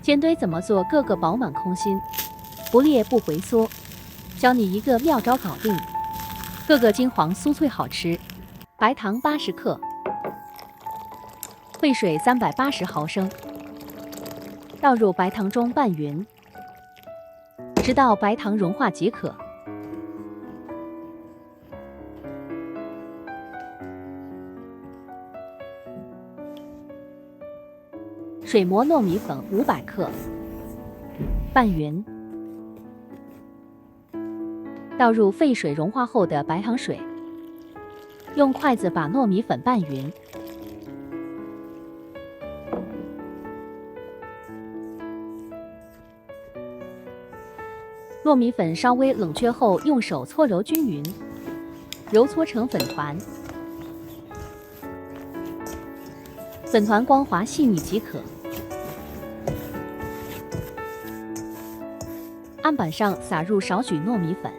煎堆怎么做个个饱满空心，不裂不回缩，教你一个妙招搞定，个个金黄酥脆好吃。白糖80克，沸水380毫升，倒入白糖中拌匀，直到白糖融化即可。水磨糯米粉500克，拌匀，倒入沸水融化后的白糖水，用筷子把糯米粉拌匀。糯米粉稍微冷却后，用手搓揉均匀，揉搓成粉团。粉团光滑细腻即可。案板上撒入少许糯米粉，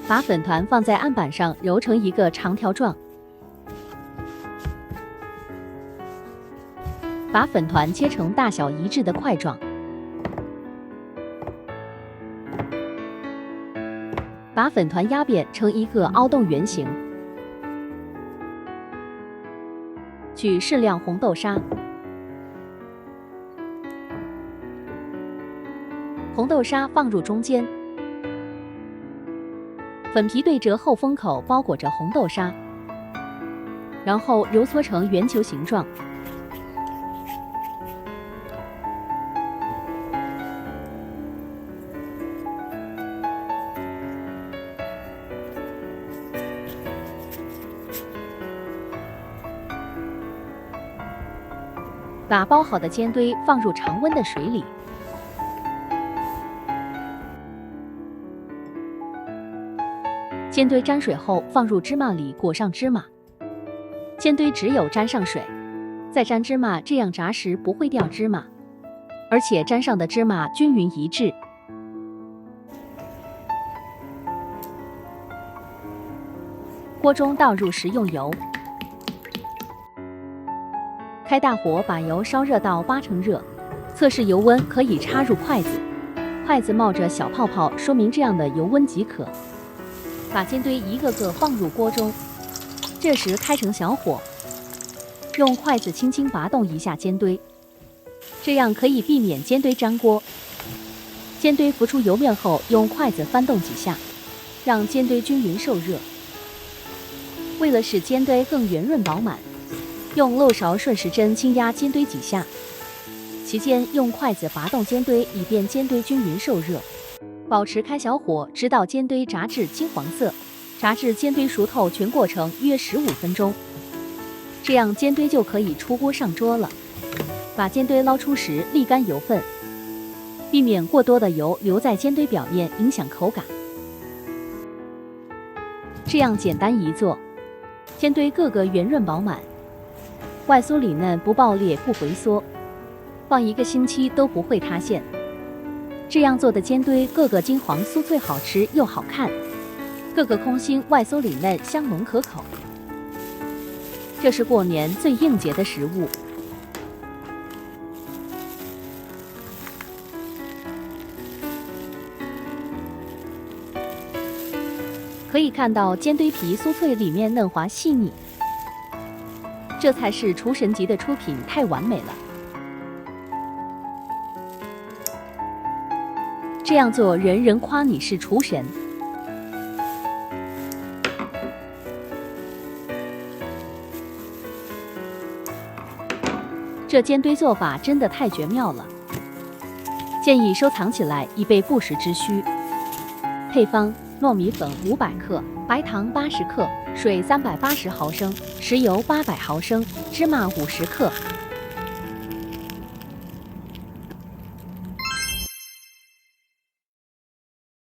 把粉团放在案板上揉成一个长条状，把粉团切成大小一致的块状，把粉团压扁成一个凹洞圆形，取适量红豆沙。红豆沙放入中间，粉皮对折后封口包裹着红豆沙，然后揉搓成圆球形状。把包好的煎堆放入常温的水里，煎堆沾水后放入芝麻里裹上芝麻，煎堆只有沾上水，再沾芝麻，这样炸时不会掉芝麻，而且沾上的芝麻均匀一致。锅中倒入食用油，开大火把油烧热到80%热，测试油温可以插入筷子，筷子冒着小泡泡，说明这样的油温即可。把煎堆一个个放入锅中，这时开成小火，用筷子轻轻拔动一下煎堆，这样可以避免煎堆粘锅。煎堆浮出油面后，用筷子翻动几下，让煎堆均匀受热。为了使煎堆更圆润饱满，用漏勺顺时针轻压煎堆几下，期间用筷子拔动煎堆，以便煎堆均匀受热。保持开小火，直到煎堆炸至金黄色，炸至煎堆熟透全过程约15分钟，这样煎堆就可以出锅上桌了。把煎堆捞出时沥干油分，避免过多的油留在煎堆表面影响口感。这样简单一做，煎堆个个圆润饱满，外酥里嫩，不爆裂不回缩，放1个星期都不会塌陷。这样做的煎堆个个金黄酥脆好吃又好看，个个空心外酥里嫩，香浓可口。这是过年最应节的食物。可以看到煎堆皮酥脆，里面嫩滑细腻，这才是厨神级的出品，太完美了。这样做，人人夸你是厨神。这煎堆做法真的太绝妙了，建议收藏起来，以备不时之需。配方：糯米粉500克，白糖80克，水380毫升，食油800毫升，芝麻50克。